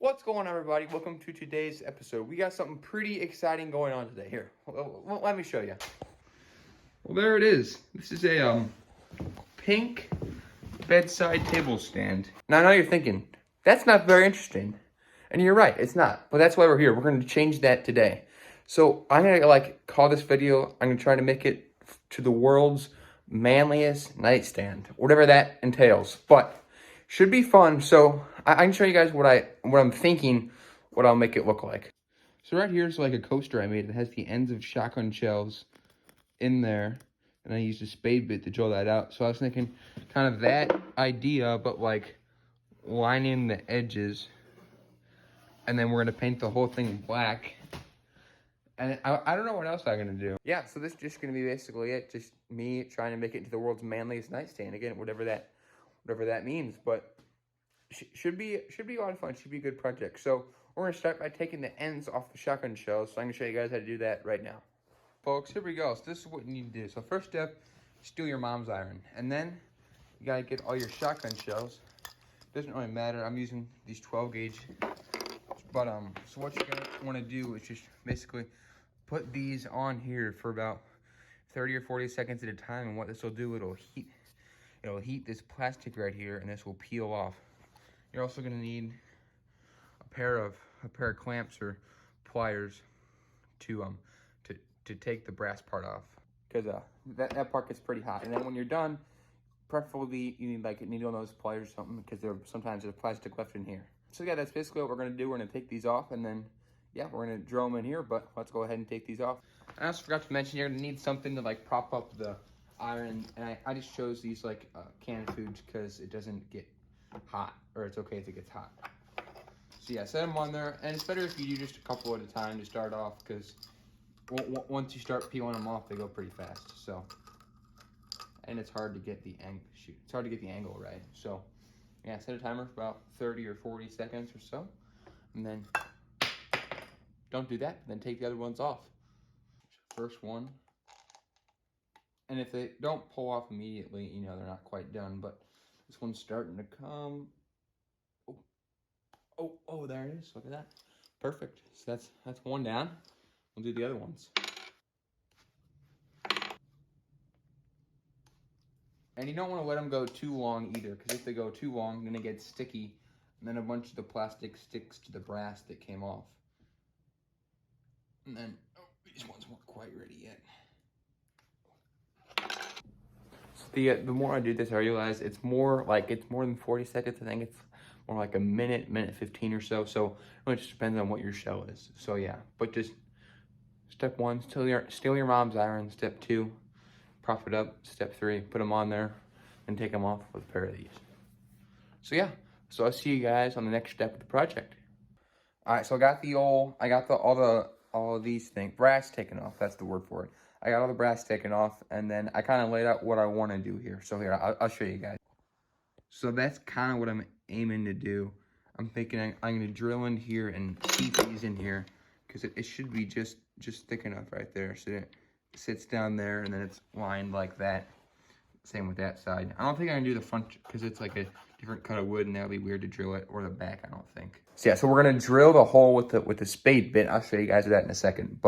What's going on, everybody? Welcome to today's episode. We got something pretty exciting going on today. Here, let me show you. Well, there it is. This is a pink bedside table stand. Now, I know you're thinking, that's not very interesting. And you're right, it's not. But that's why we're here. We're going to change that today. So I'm going to call this video, I'm going to try to make it to the world's manliest nightstand. Whatever that entails. But should be fun. So I can show you guys what I'm thinking, what I'll make it look like. So right here is like a coaster I made that has the ends of shotgun shells in there. And I used a spade bit to drill that out. So I was thinking kind of that idea, but like lining the edges. And then we're going to paint the whole thing black. And I don't know what else I'm going to do. Yeah, so this is just going to be basically it. Just me trying to make it into the world's manliest nightstand. Again, whatever that means. But should be a lot of fun. Should be a good project. So we're going to start by taking the ends off the shotgun shells. So I'm going to show you guys how to do that right now. Folks, here we go. So this is what you need to do. So first step, steal your mom's iron. And then you got to get all your shotgun shells. Doesn't really matter. I'm using these 12 gauge. But so what you're going to want to do is just basically put these on here for about 30 or 40 seconds at a time. And what this will do, it'll heat this plastic right here, and this will peel off. You're also going to need a pair of clamps or pliers to take the brass part off, because that part gets pretty hot. And then when you're done, preferably you need one of those pliers or something, because sometimes there's plastic left in here. So yeah, that's basically what we're going to do. We're going to take these off, and then yeah, we're going to drill them in here. But let's go ahead and take these off. I also forgot to mention, you're going to need something to prop up the iron, and I just chose these canned foods because it doesn't get hot, or it's okay if it gets hot. So yeah, set them on there, and it's better if you do just a couple at a time to start off, because once you start peeling them off, they go pretty fast. So, and it's hard to get the angle right. So yeah, set a timer for about 30 or 40 seconds or so, and then don't do that, then take the other ones off. First one. And if they don't pull off immediately, they're not quite done. But this one's starting to come. Oh, there it is. Look at that. Perfect. So that's one down. We'll do the other ones. And you don't want to let them go too long either, because if they go too long, then it gets sticky, and then a bunch of the plastic sticks to the brass that came off. And then, these ones weren't quite ready yet. The more I do this, I realize it's more than 40 seconds. I think it's more like a minute 15 or so. So it just depends on what your shell is. So yeah, but just step 1, steal your mom's iron. Step 2, prop it up. Step 3, put them on there, and take them off with a pair of these. So yeah, so I'll see you guys on the next step of the project. All right, so I got all of these things, brass taken off. That's the word for it. I got all the brass taken off, and then I kind of laid out what I want to do here. So here, I'll show you guys. So that's kind of what I'm aiming to do. I'm thinking I'm going to drill in here and keep these in here, because it should be just thick enough right there. So it sits down there, and then it's lined like that. Same with that side. I don't think I can do the front, because it's like a different cut of wood, and that would be weird to drill it, or the back, I don't think. So yeah, so we're going to drill the hole with the spade bit. I'll show you guys that in a second.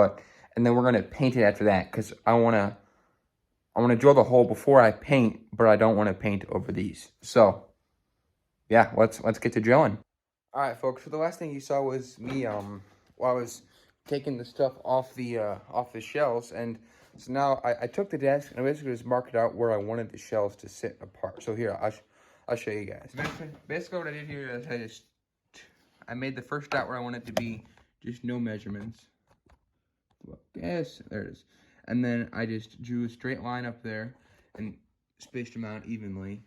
And then we're going to paint it after that, because I want to drill the hole before I paint, but I don't want to paint over these. So yeah, let's get to drilling. All right, folks. So the last thing you saw was me while I was taking the stuff off the shells, and so now I took the desk and I basically just marked out where I wanted the shells to sit apart. So here, I'll show you guys. Basically what I did here is I made the first dot where I want it to be, just no measurements. Yes, there it is. And then I just drew a straight line up there and spaced them out evenly.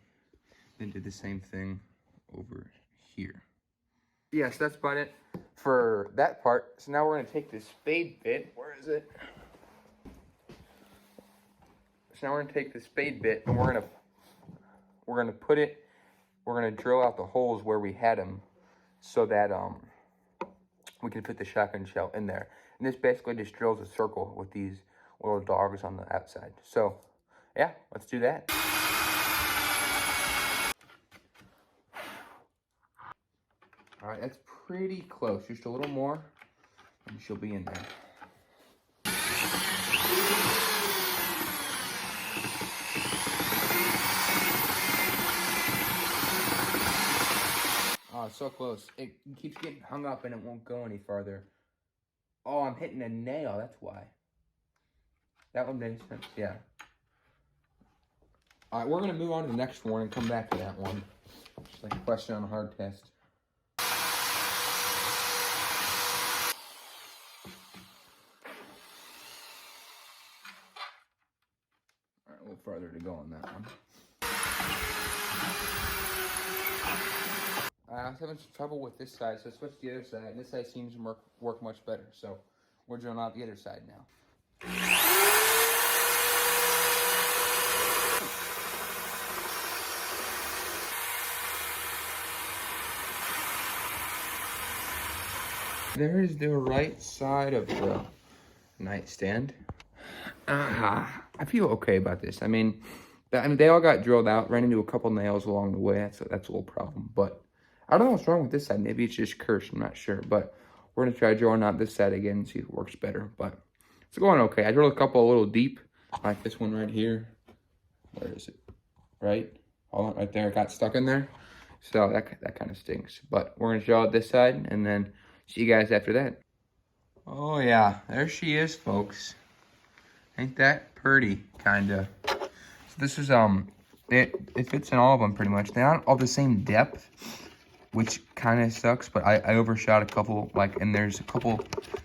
Then did the same thing over here. Yes, that's about it for that part. So now we're going to take this spade bit. Where is it? So now we're going to take the spade bit, and we're going to drill out the holes where we had them, so that we can fit the shotgun shell in there. And this basically just drills a circle with these little dogs on the outside. So yeah, let's do that. All right, that's pretty close. Just a little more, and she'll be in there. Oh, it's so close. It keeps getting hung up and it won't go any farther. Oh, I'm hitting a nail. That's why. That one makes sense. Yeah. All right, we're going to move on to the next one and come back to that one. Just like a question on a hard test. All right, a little farther to go on that one. I was having some trouble with this side, so I switched to the other side, and this side seems to work much better. So we're drilling out the other side now. There's the right side of the nightstand. I feel okay about this. I mean, they all got drilled out, ran into a couple nails along the way. That's a little problem, but I don't know what's wrong with this side. Maybe it's just cursed. I'm not sure, but we're gonna try drilling out this side again and see if it works better. But it's going okay. I drilled a couple a little deep, like this one right here. Where is it? Right? Hold on, right there. It got stuck in there. So that kind of stinks. But we're gonna drill out this side and then see you guys after that. Oh yeah, there she is, folks. Ain't that pretty, kinda. So this is it fits in all of them pretty much. They're not all the same depth, which kind of sucks, but I overshot a couple, like, and there's a couple,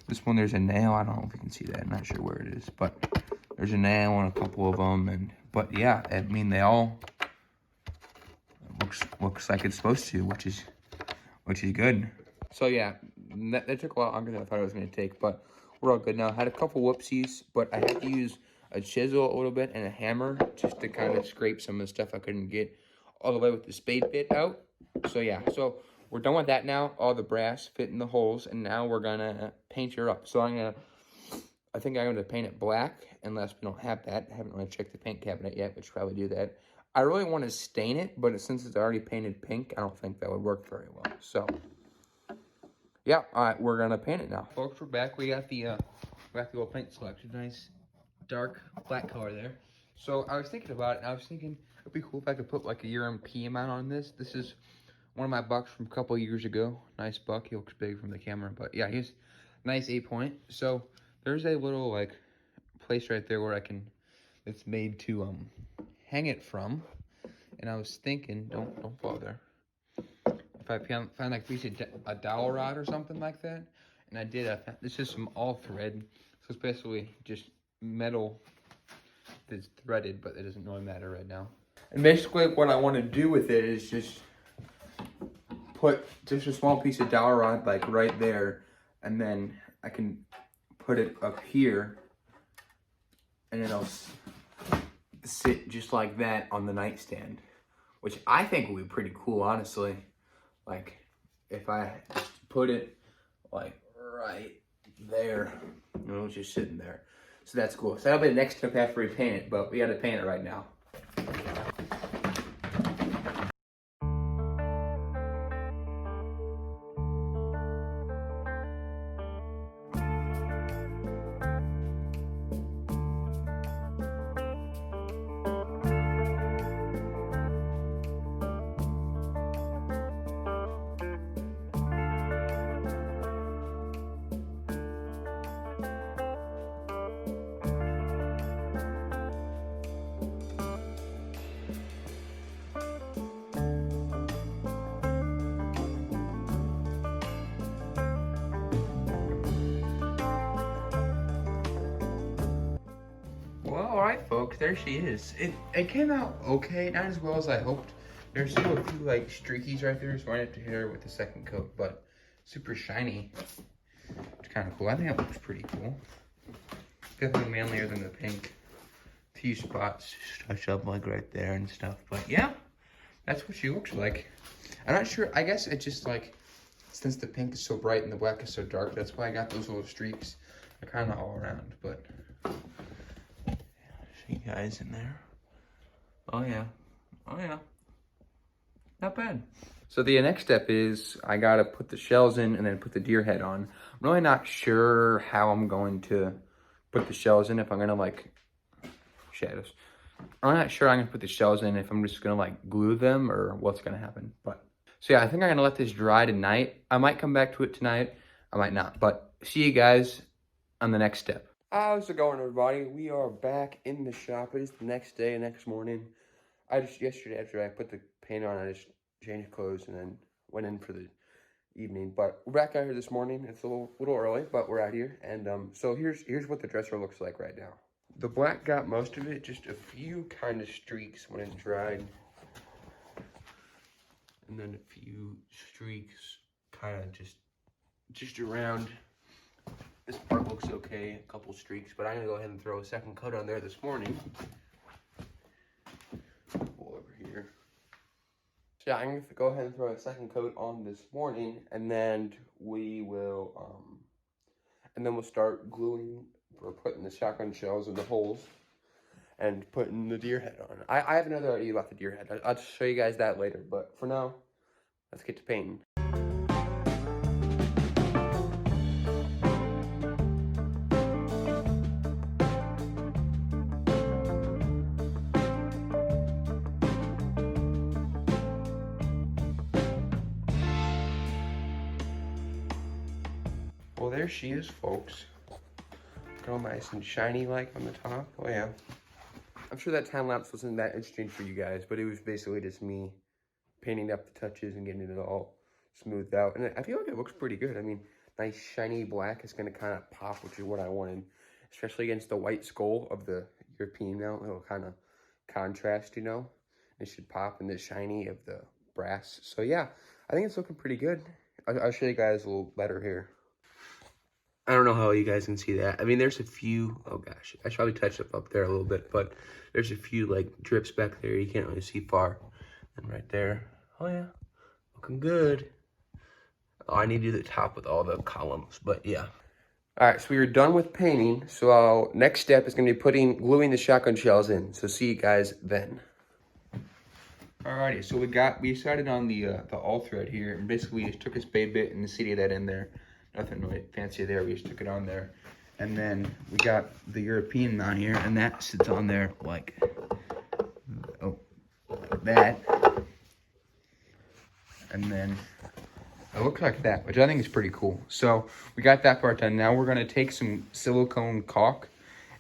this one there's a nail, I don't know if you can see that, I'm not sure where it is, but there's a nail on a couple of them, but yeah, I mean, they all, looks like it's supposed to, which is good. So yeah, that took a lot longer than I thought it was going to take, but we're all good now. Had a couple whoopsies, but I had to use a chisel a little bit and a hammer just to kind of scrape some of the stuff I couldn't get all the way with the spade bit out. So yeah, so we're done with that now. All the brass fit in the holes, and now we're gonna paint her up. So I think I'm gonna paint it black, unless we don't have that. I haven't really checked the paint cabinet yet, but should probably do that. I really want to stain it, but since it's already painted pink, I don't think that would work very well. So yeah, all right, we're gonna paint it now. Folks, we're back. We got the little paint selection. Nice dark black color there. So I was thinking about it, and I was thinking it'd be cool if I could put like a UMP mount on this. This is one of my bucks from a couple years ago. Nice buck. He looks big from the camera, but yeah, he's nice 8-point. So there's a little like place right there where it's made to hang it from. And I was thinking, don't fall there. If I find like a dowel rod or something like that, and I did. This is some all thread, so it's basically just metal that's threaded, but it doesn't really matter right now. And basically, what I want to do with it is just put just a small piece of dowel rod like right there, and then I can put it up here, and it'll sit just like that on the nightstand, which I think would be pretty cool, honestly. Like, if I just put it, like, right there, you know, it's just sitting there. So that's cool. So that'll be the next step after we paint it, but we gotta paint it right now. Well, alright folks, there she is. It came out okay, not as well as I hoped. There's still a few like streakies right there, so I have to hit her with the second coat, but super shiny. It's kind of cool. I think that looks pretty cool. Definitely manlier than the pink. Few spots touch up like right there and stuff, but yeah, that's what she looks like. I'm not sure, I guess it just like, since the pink is so bright and the black is so dark, that's why I got those little streaks. They're kind of all around, but see you guys in there. Oh yeah, oh yeah. not bad. So the next step is I gotta put the shells in and then put the deer head on. I'm really not sure how I'm going to put the shells in, if I'm gonna like, shadows. I'm not sure I'm gonna put the shells in, if I'm just gonna like glue them or what's gonna happen. But so yeah, I think I'm gonna let this dry tonight. I might come back to it tonight, I might not. But see you guys on the next step. How's it going, everybody? We are back in the shop. It is the next day, next morning. Yesterday after I put the paint on, I just changed clothes and then went in for the evening. But we're back out here this morning. It's a little early, but we're out here. And so here's what the dresser looks like right now. The black got most of it, just a few kind of streaks when it dried. And then a few streaks kind of just around. This part looks okay, a couple streaks, but I'm gonna go ahead and throw a second coat on there this morning. Pull over here. So yeah, I'm gonna go ahead and throw a second coat on this morning, and then we will, we'll start gluing or putting the shotgun shells in the holes and putting the deer head on. I have another idea about the deer head. I'll show you guys that later, but for now, let's get to painting. Well, there she is, folks. All nice and shiny like on the top. Oh yeah. I'm sure that time lapse wasn't that interesting for you guys, but it was basically just me painting up the touches and getting it all smoothed out. And I feel like it looks pretty good. I mean, nice shiny black is going to kind of pop, which is what I wanted, especially against the white skull of the European mount. It'll kind of contrast, you know. It should pop in the shiny of the brass. So yeah, I think it's looking pretty good. I'll show you guys a little better here. I don't know how you guys can see that. I mean, there's a few, oh gosh, I should probably touch up there a little bit, but there's a few like drips back there. You can't really see far. And right there, oh yeah, looking good. Oh, I need to do the top with all the columns, but yeah. All right, so we are done with painting. So next step is gonna be gluing the shotgun shells in. So see you guys then. Alrighty, so we decided on the all thread here, and basically we just took a spade bit and seated that in there. Nothing really fancy there, we just took it on there. And then we got the European mount here, and that sits on there like that. And then it looks like that, which I think is pretty cool. So we got that part done. Now we're gonna take some silicone caulk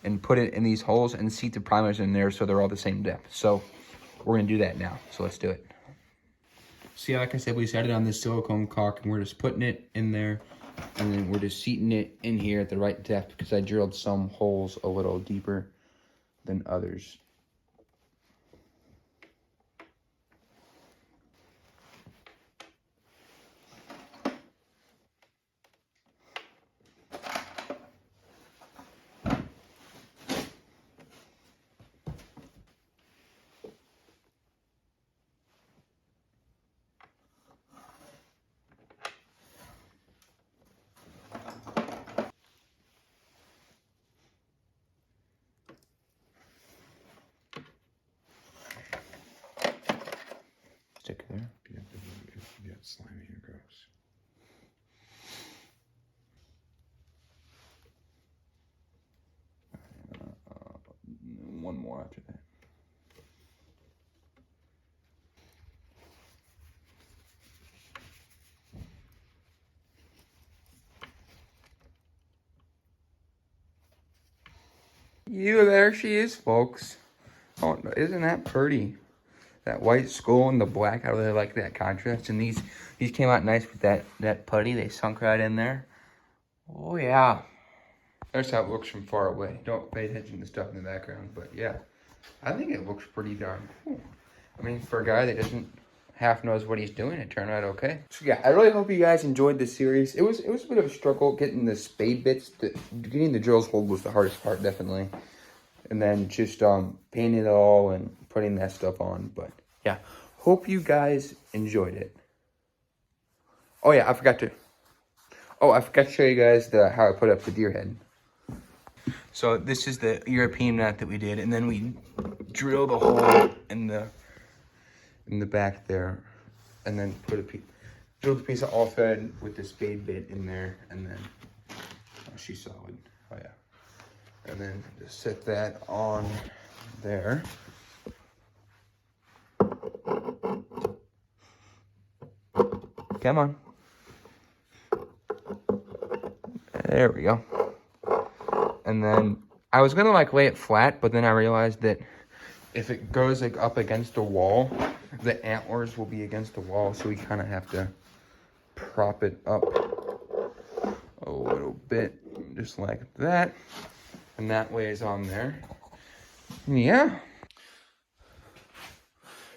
and put it in these holes and seat the primers in there so they're all the same depth. So we're gonna do that now, so let's do it. See, like I said, we decided on this silicone caulk, and we're just putting it in there. And then we're just seating it in here at the right depth because I drilled some holes a little deeper than others. Stick there. Yeah, slimy and gross. One more after that. There she is, folks. Oh, isn't that pretty? That white skull and the black, I really like that contrast. And these came out nice with that putty. They sunk right in there. Oh yeah. That's how it looks from far away. Don't pay attention to the stuff in the background, but yeah. I think it looks pretty darn cool. I mean, for a guy that doesn't half knows what he's doing, it turned out okay. So yeah, I really hope you guys enjoyed this series. It was a bit of a struggle getting the spade bits. Getting the drills hold was the hardest part, definitely. And then just painting it all and putting that stuff on. But yeah, hope you guys enjoyed it. Oh yeah, I forgot to show you guys how I put up the deer head. So this is the European mat that we did, and then we drilled a hole in the back there and then drill the piece of all thread with the spade bit in there, and then she's solid. Oh yeah. And then just set that on there. Come on. There we go. And then I was gonna like lay it flat, but then I realized that if it goes like up against the wall, the antlers will be against the wall, so we kind of have to prop it up a little bit, just like that. And that way is on there. Yeah.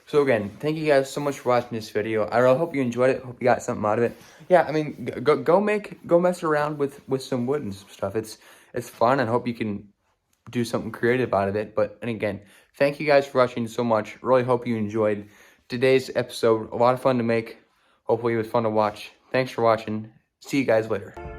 So again, thank you guys so much for watching this video. I really hope you enjoyed it. Hope you got something out of it. Yeah, I mean, go mess around with some wood and some stuff. It's fun, and hope you can do something creative out of it. And again, thank you guys for watching so much. Really hope you enjoyed today's episode. A lot of fun to make. Hopefully it was fun to watch. Thanks for watching. See you guys later.